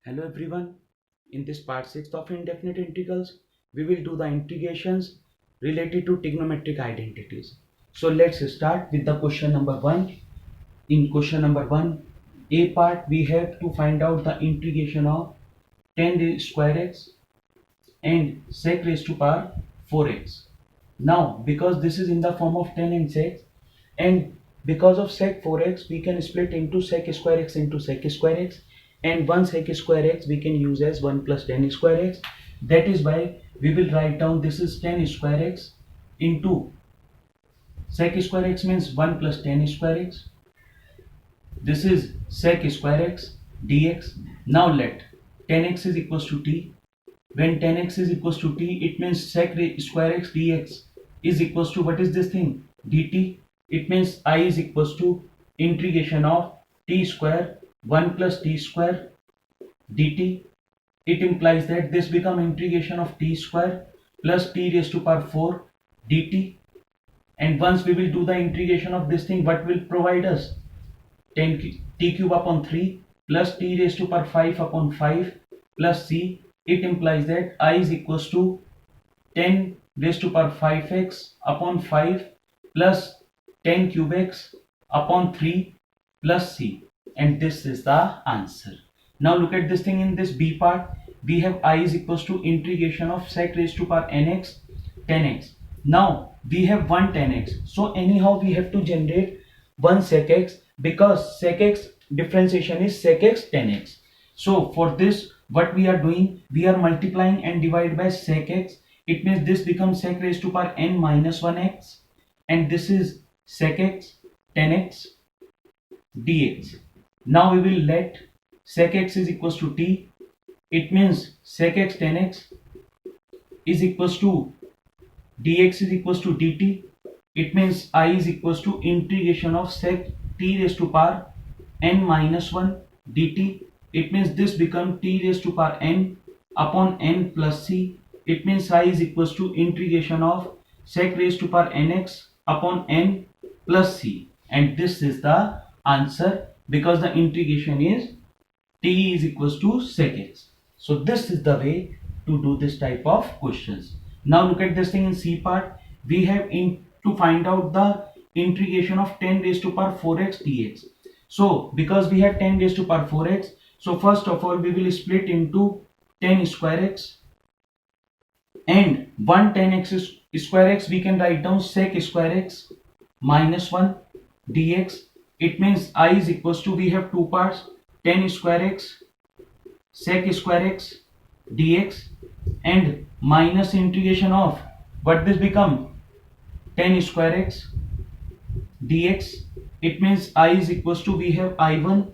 Hello everyone, in this part 6 of indefinite integrals, we will do the integrations related to trigonometric identities. So let's start with the question number 1. In question number 1, A part, we have to find out the integration of 10 square x and sec raised to power 4x. Now, because this is in the form of 10 and sec, and because of sec 4x, we can split into sec square x into sec square x, and 1 sec square x we can use as 1 plus 10 square x. That is why we will write down this is 10 square x into sec square x means 1 plus 10 square x. This is sec square x dx. Now let 10x is equals to t. When 10x is equals to t, it means sec square x dx is equals to, what is this thing, dt. It means I is equals to integration of t square 1 plus t square dt. It implies that this become integration of t square plus t raised to power 4 dt. And once we will do the integration of this thing, what will provide us? 10 t cube upon 3 plus t raised to power 5 upon 5 plus c. It implies that I is equals to 10 raised to power 5x upon 5 plus 10 cube x upon 3 plus c. And this is the answer. Now look at this thing in this B part. We have I is equals to integration of sec raised to power nx 10x. Now we have 1 10x. So anyhow we have to generate 1 sec x, because sec x differentiation is sec x 10x. So for this, what we are doing, we are multiplying and divide by sec x. It means this becomes sec raised to power n minus 1x, and this is sec x 10x dx. Now we will let sec x is equals to t. It means sec x 10x is equals to dx is equals to dt. It means I is equals to integration of sec t raised to power n minus 1 dt. It means this become t raised to power n upon n plus c. It means I is equals to integration of sec raised to power nx upon n plus c. And this is the answer, because the integration is t is equals to sec x. So this is the way to do this type of questions. Now look at this thing in C part. We have to find out the integration of 10 raised to power 4x dx. So because we have 10 raised to power 4x, so first of all we will split into 10 square x, and 1 10x square x we can write down sec square x minus 1 dx. It means I is equals to, we have two parts, 10 square x sec square x dx, and minus integration of, what this become, 10 square x dx. It means I is equals to, we have I1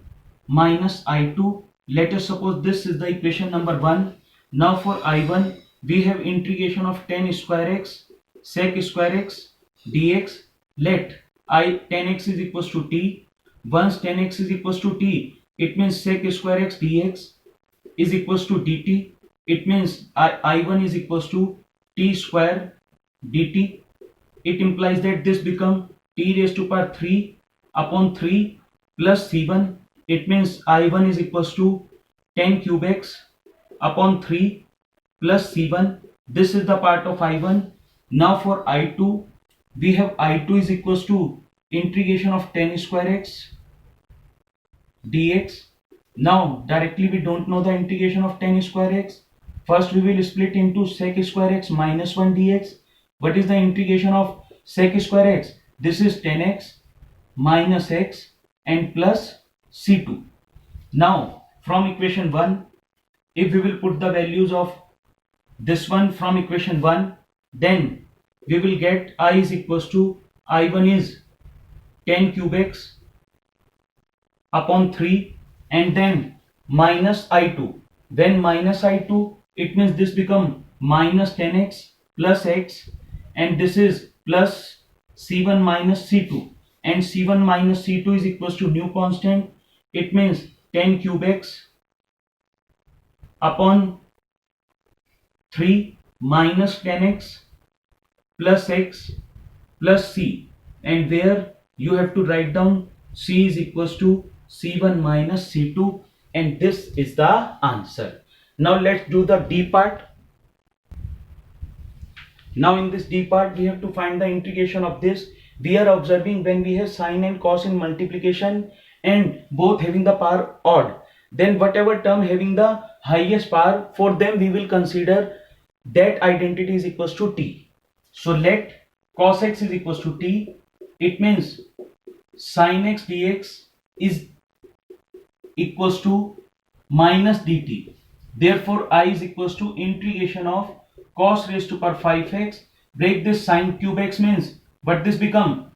minus I2. Let us suppose this is the equation number 1. Now for I1 we have integration of 10 square x sec square x dx. Let I 10x is equals to t. Once 10x is equals to t, it means sec square x dx is equals to dt. It means I1 is equals to t square dt. It implies that this become t raised to power 3 upon 3 plus c1. It means I1 is equals to 10 cube x upon 3 plus c1. This is the part of I1. Now for I2, we have I2 is equals to integration of 10 square x dx. Now directly we don't know the integration of 10 square x. First we will split into sec square x minus 1 dx. What is the integration of sec square x? This is 10x minus x and plus c2. Now from equation 1, if we will put the values of this one from equation 1, then we will get I is equals to, I1 is 10 cube x upon 3, and then minus I2. When minus I2, it means this become minus 10x plus x, and this is plus c1 minus c2, and c1 minus c2 is equals to new constant. It means 10 cube x upon 3 minus 10x plus x plus c, and where you have to write down c is equals to c1 minus c2. and this is the answer. Now let's do the D part. Now in this D part we have to find the integration of this. We are observing when we have sine and cos in multiplication and both having the power odd, then whatever term having the highest power, for them we will consider that identity is equals to t. So let cos x is equals to t. It means sin x dx is equals to minus dt. Therefore I is equals to integration of cos raised to power 5x. Break this sin cube x means what this become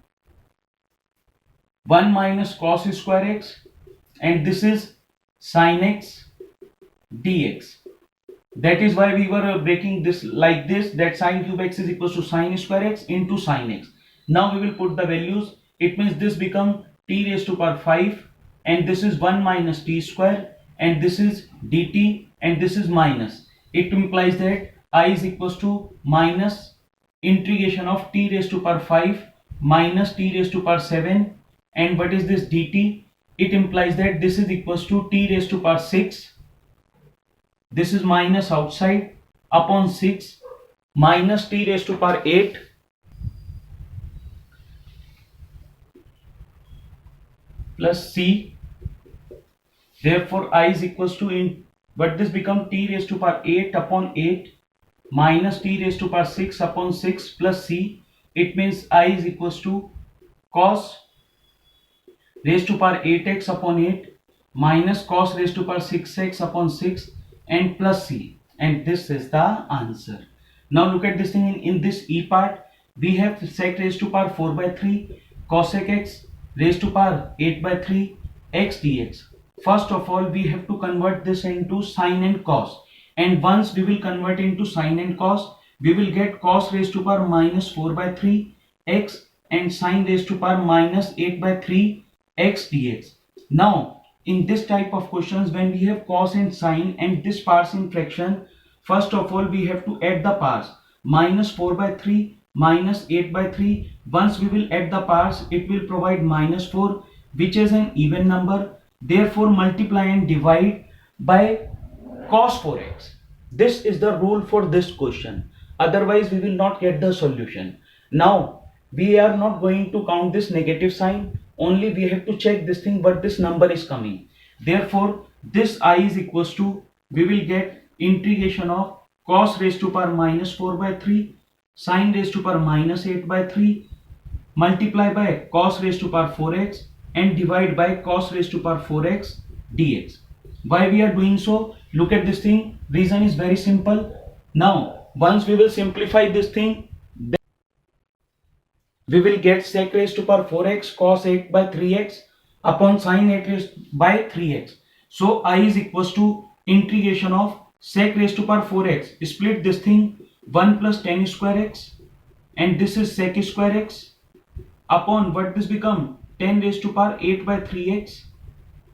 1 minus cos square x, and this is sin x dx. That is why we were breaking this like this, that sin cube x is equals to sin square x into sin x. Now we will put the values. It means this become t raised to power 5, and this is 1 minus t square, and this is dt, and this is minus. It implies that I is equals to minus integration of t raised to power 5 minus t raised to power 7, and what is this dt? It implies that this is equals to t raised to power 6. This is minus outside upon 6 minus t raised to power 8 plus c. Therefore I is equals to but this become t raised to power 8 upon 8 minus t raised to power 6 upon 6 plus c. It means I is equals to cos raised to power 8x upon 8 minus cos raised to power 6x upon 6 and plus c, and this is the answer. Now look at this thing in this E part. We have sec raised to power 4 by 3 cosec x raised to power 8 by 3 x dx. First of all we have to convert this into sine and cos, and once we will convert into sine and cos, we will get cos raised to power minus 4 by 3 x and sine raised to power minus 8 by 3 x dx. Now in this type of questions, when we have cos and sine and this parts in fraction, first of all we have to add the parts. Minus 4 by 3 minus 8 by 3. Once we will add the parts, it will provide minus 4, which is an even number. Therefore multiply and divide by cos 4x. This is the rule for this question. Otherwise we will not get the solution. Now we are not going to count this negative sign. Only we have to check this thing what this number is coming. Therefore this I is equals to, we will get integration of cos raised to power minus 4 by 3 sine raised to power minus 8 by 3 multiply by cos raised to power 4x and divide by cos raised to power 4x dx. Why we are doing so? Look at this thing. Reason is very simple. Now once we will simplify this thing, we will get sec raised to power 4x cos 8 by 3x upon sin 8 raised by 3x. So I is equals to integration of sec raised to power 4x. Split this thing, 1 plus tan square x, and this is sec square x upon what this become, tan raised to power 8 by 3x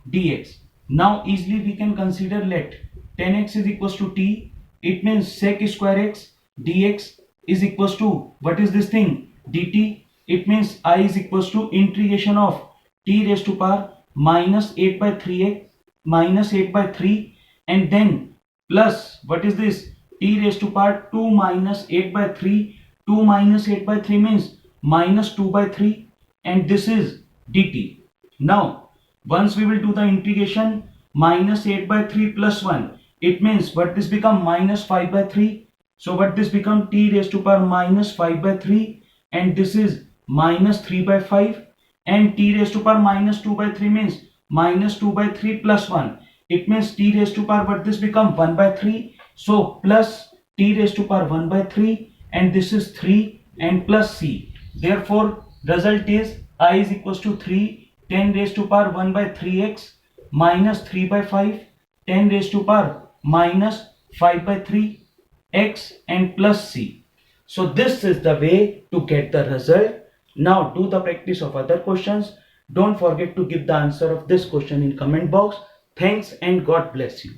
dx. Now easily we can consider, let tan x is equals to t. It means sec square x dx is equals to, what is this thing, dt. It means I is equals to integration of t raised to power minus 8 by 3x minus 8 by 3, and then plus what is this, t raised to power 2 minus 8 by 3. 2 minus 8 by 3 means minus 2 by 3, and this is dt. Now once we will do the integration, minus 8 by 3 plus 1, it means what this become, minus 5 by 3. So what this become, t raised to power minus 5 by 3, and this is minus 3 by 5, and t raised to power minus 2 by 3 means minus 2 by 3 plus 1. It means t raised to power, but this become 1 by 3. So plus t raised to power 1 by 3, and this is 3 and plus c. Therefore result is I is equals to 3 10 raised to power 1 by 3x minus 3 by 5 10 raised to power minus 5 by 3 x and plus c. So this is the way to get the result. Now do the practice of other questions. Don't forget to give the answer of this question in comment box. Thanks and God bless you.